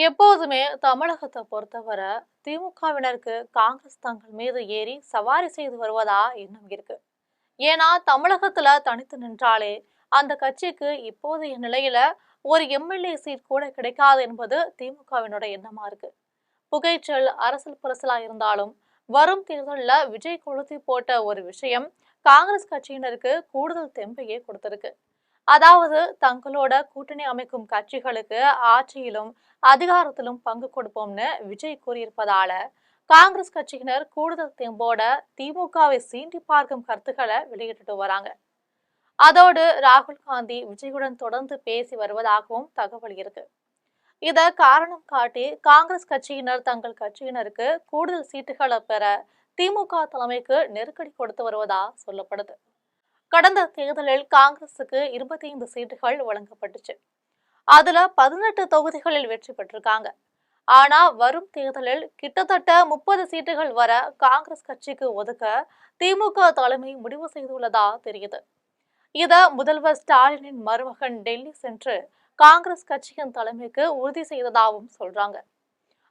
எப்போதுமே தமிழகத்தை பொறுத்தவரை திமுகவினருக்கு காங்கிரஸ் தங்கள் மீது ஏறி சவாரி செய்து வருவதா எண்ணம் இருக்கு. ஏன்னா தமிழகத்துல தனித்து நின்றாலே அந்த கட்சிக்கு இப்போதைய நிலையில ஒரு எம்எல்ஏ சீட் கூட கிடைக்காது என்பது திமுகவினோட எண்ணமா இருக்கு. புகைச்சல் அரசியல் புரசலா இருந்தாலும் வரும் தேர்தலில் விஜய் கொளுத்தி போட்ட ஒரு விஷயம் காங்கிரஸ் கட்சியினருக்கு கூடுதல் தெம்பையே கொடுத்திருக்கு. அதாவது தங்களோட கூட்டணி அமைக்கும் கட்சிகளுக்கு ஆட்சியிலும் அதிகாரத்திலும் பங்கு கொடுப்போம்னு விஜய் கூறியிருப்பதால காங்கிரஸ் கட்சியினர் கூடுதல் தெம்போட திமுகவை சீண்டி பார்க்கும் கருத்துக்களை வெளியிட்டு வராங்க. அதோடு ராகுல் காந்தி விஜயுடன் தொடர்ந்து பேசி வருவதாகவும் தகவல் இருக்கு. இத காரணம் காட்டி காங்கிரஸ் கட்சியினர் தங்கள் கட்சியினருக்கு கூடுதல் சீட்டுகளை பெற திமுக தலைமைக்கு நெருக்கடி கொடுத்து வருவதா சொல்லப்படுது. கடந்த தேர்தலில் காங்கிரசுக்கு 25 சீட்டுகள் வழங்கப்பட்டுச்சு. அதுல 18 தொகுதிகளில் வெற்றி பெற்றிருக்காங்க. ஆனா வரும் தேர்தலில் கிட்டத்தட்ட 30 சீட்டுகள் வர காங்கிரஸ் கட்சிக்கு ஒதுக்க திமுக தலைமை முடிவு செய்துள்ளதா தெரியுது. இத முதல்வர் ஸ்டாலினின் மருமகன் டெல்லி சென்று காங்கிரஸ் கட்சியின் தலைமைக்கு உறுதி செய்ததாகவும் சொல்றாங்க.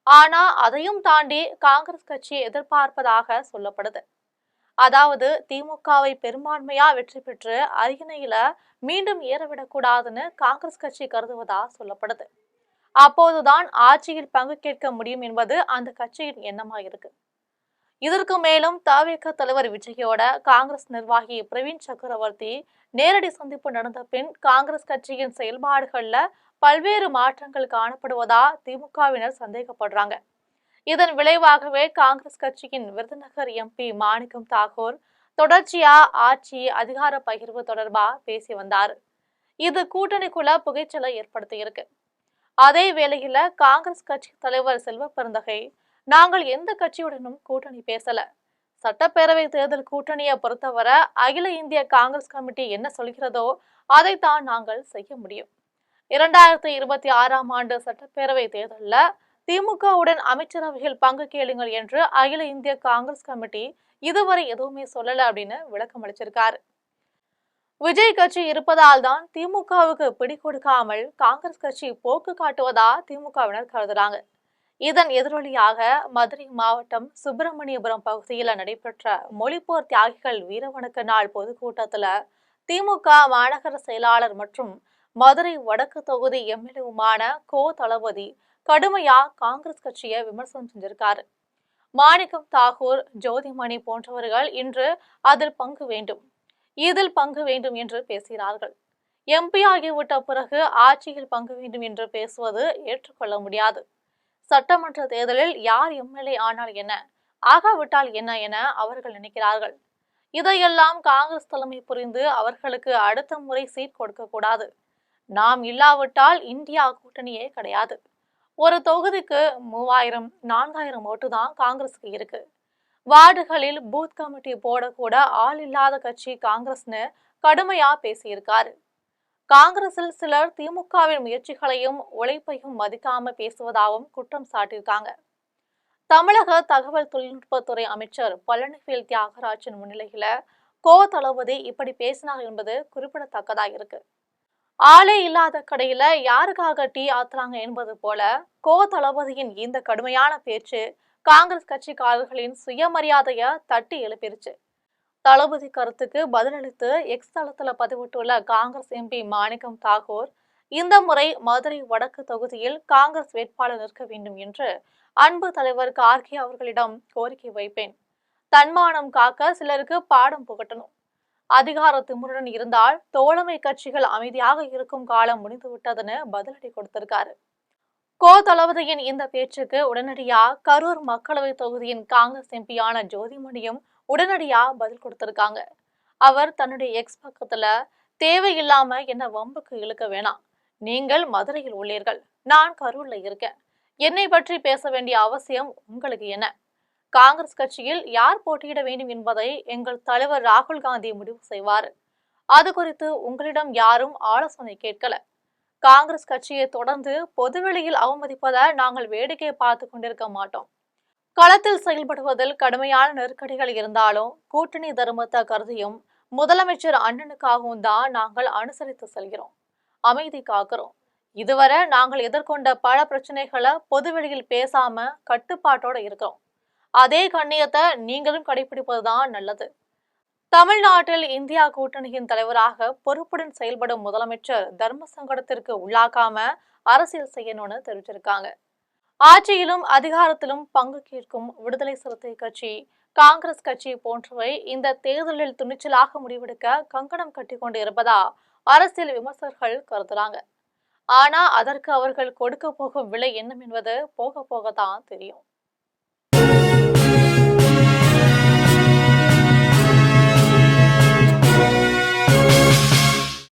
ஆனா அதையும் தாண்டி காங்கிரஸ் கட்சி எதிர்பார்ப்பதாக சொல்லப்படுது. அதாவது திமுகவை பெரும்பான்மையா வெற்றி பெற்று அரியணையில மீண்டும் ஏறவிடக்கூடாதுன்னு காங்கிரஸ் கட்சி கருதுவதா சொல்லப்படுது. அப்போதுதான் ஆட்சியில் பங்கு கேட்க முடியும் என்பது அந்த கட்சியின் எண்ணமா இருக்கு. இதற்கு மேலும் தவிக தலைவர் விஜயோட காங்கிரஸ் நிர்வாகி பிரவீன் சக்கரவர்த்தி நேரடி சந்திப்பு நடந்த பின் காங்கிரஸ் கட்சியின் செயல்பாடுகள்ல பல்வேறு மாற்றங்கள் காணப்படுவதா திமுகவினர் சந்தேகப்படுறாங்க. இதன் விளைவாகவே காங்கிரஸ் கட்சியின் விருதுநகர் எம்பி மாணிக்கம் தாகூர் தொடர்ச்சியா ஆட்சி அதிகார பகிர்வு தொடர்பா பேசி வந்தாரு. இது கூட்டணிக்குள்ள புகைச்சலை ஏற்படுத்தி இருக்கு. அதே வேளையில காங்கிரஸ் கட்சி தலைவர் செல்வ பெருந்தகை நாங்கள் எந்த கட்சியுடனும் கூட்டணி பேசல, சட்டப்பேரவை தேர்தல் கூட்டணியை பொறுத்தவரை அகில இந்திய காங்கிரஸ் கமிட்டி என்ன சொல்கிறதோ அதைத்தான் நாங்கள் செய்ய முடியும். 2026ஆம் ஆண்டு சட்டப்பேரவை தேர்தலில் திமுகவுடன் அமைச்சரவையில் பங்கு கேளுங்கள் என்று அகில இந்திய காங்கிரஸ் கமிட்டி இதுவரை எதுவுமே சொல்லல அப்படின்னு விளக்கம் அளிச்சிருக்காரு. விஜய் கட்சி இருப்பதால் தான் திமுகவுக்கு பிடி கொடுக்காமல் காங்கிரஸ் கட்சி போக்கு காட்டுவதா திமுகவினர் கருதுறாங்க. இதன் எதிரொலியாக மதுரை மாவட்டம் சுப்பிரமணியபுரம் பகுதியில் நடைபெற்ற மொழிப்போர் தியாகிகள் வீரவணக்க நாள் பொதுக்கூட்டத்தில் திமுக மாநகர செயலாளர் மற்றும் மதுரை வடக்கு தொகுதி எம்எல்ஏவுமான கோ தளபதி கடுமையா காங்கிரஸ் கட்சியை விமர்சனம் செஞ்சிருக்காரு. மாணிக்கம் தாகூர், ஜோதிமணி போன்றவர்கள் இன்று இதில் பங்கு வேண்டும் என்று பேசுகிறார்கள். எம்பி ஆகிவிட்ட பிறகு ஆட்சியில் பங்கு வேண்டும் என்று பேசுவது ஏற்றுக்கொள்ள முடியாது. சட்டமன்ற தேர்தலில் யார் எம்எல்ஏ ஆனால் என்ன, ஆகாவிட்டால் என்ன என அவர்கள் நினைக்கிறார்கள். இதையெல்லாம் காங்கிரஸ் தலைமை புரிந்து அவர்களுக்கு அடுத்த முறை சீட் கொடுக்க கூடாது. நாம் இல்லாவிட்டால் இந்தியா கூட்டணியே கிடையாது. ஒரு தொகுதிக்கு 3000 4000 ஓட்டு தான் காங்கிரஸுக்கு இருக்கு. வார்டுகளில் பூத் கமிட்டி போடக்கூட ஆள் இல்லாத கட்சி காங்கிரஸ்னு கடுமையா பேசியிருக்காரு. காங்கிரஸில் சிலர் திமுகவின் முயற்சிகளையும் உழைப்பையும் மதிக்காம பேசுவதாகவும் குற்றம் சாட்டியிருக்காங்க. தமிழக தகவல் தொழில்நுட்பத்துறை அமைச்சர் பழனிவேல் தியாகராஜன் முன்னிலையில கோ தளபதி இப்படி பேசினார் என்பது குறிப்பிடத்தக்கதா இருக்கு. ஆளே இல்லாத கடையில யாருக்காக டீ ஆத்துறாங்க என்பது போல கோ தளபதியின் இந்த கடுமையான பேச்சு காங்கிரஸ் கட்சிக்காரர்களின் சுயமரியாதைய தட்டி எழுப்பிருச்சு. தளபதி கருத்துக்கு பதிலளித்து எக்ஸ் தளத்துல பதிவிட்டுள்ள காங்கிரஸ் எம்பி மாணிக்கம் தாகூர் இந்த முறை மதுரை வடக்கு தொகுதியில் காங்கிரஸ் வேட்பாளர் நிற்க வேண்டும் என்று அன்பு தலைவர் கார்கே அவர்களிடம் கோரிக்கை வைப்பேன். தன்மானம் காக்க சிலருக்கு பாடம் புகட்டணும். அதிகார திமுருடன் இருந்தால் தோழமை கட்சிகள் அமைதியாக இருக்கும் காலம் முடிந்துவிட்டதுன்னு பதிலடி கொடுத்திருக்காரு. கோ தளபதியின் இந்த பேச்சுக்கு உடனடியா கரூர் மக்களவை தொகுதியின் காங்கிரஸ் எம்பியான ஜோதிமணியும் உடனடியா பதில் கொடுத்திருக்காங்க. அவர் தன்னுடைய எக்ஸ் பக்கத்துல தேவையில்லாம என்ன வம்புக்கு இழுக்க வேணாம், நீங்கள் மதுரையில் உள்ளீர்கள், நான் கரூர்ல இருக்கேன், என்னை பற்றி பேச வேண்டிய அவசியம் உங்களுக்கு என்ன? காங்கிரஸ் கட்சியில் யார் போட்டியிட வேண்டும் என்பதை எங்கள் தலைவர் ராகுல் காந்தி முடிவு செய்வார். அது குறித்து உங்களிடம் யாரும் ஆலோசனை கேட்கல. காங்கிரஸ் கட்சியை தொடர்ந்து பொதுவெளியில் அவமதிப்பதை நாங்கள் வேடிக்கை பார்த்து கொண்டிருக்க மாட்டோம். களத்தில் செயல்படுவதில் கடுமையான நெருக்கடிகள் இருந்தாலும் கூட்டணி தர்மத்தை கருதியும் முதலமைச்சர் அண்ணனுக்காகவும் தான் நாங்கள் அனுசரித்து செல்கிறோம், அமைதி காக்கிறோம். இதுவரை நாங்கள் எதிர்கொண்ட பல பிரச்சனைகளை பொதுவெளியில் பேசாம கட்டுப்பாட்டோட இருக்கிறோம். அதே கண்ணியத்தை நீங்களும் கடைபிடிப்பதுதான் நல்லது. தமிழ்நாட்டில் இந்தியா கூட்டணியின் தலைவராக பொறுப்புடன் செயல்படும் முதலமைச்சர் தர்ம சங்கடத்திற்கு உள்ளாக்காம அரசியல் செய்யணும்னு தெரிவிச்சிருக்காங்க. ஆட்சியிலும் அதிகாரத்திலும் பங்கு கேட்கும் விடுதலை சிறுத்தை கட்சி, காங்கிரஸ் கட்சி போன்றவை இந்த தேர்தலில் துணிச்சலாக முடிவெடுக்க கங்கணம் கட்டி கொண்டு இருப்பதா அரசியல் விமர்சகர்கள் கருதுறாங்க. ஆனா அதற்கு அவர்கள் கொடுக்க போகும் விலை என்ன என்பது போக போகத்தான் தெரியும்.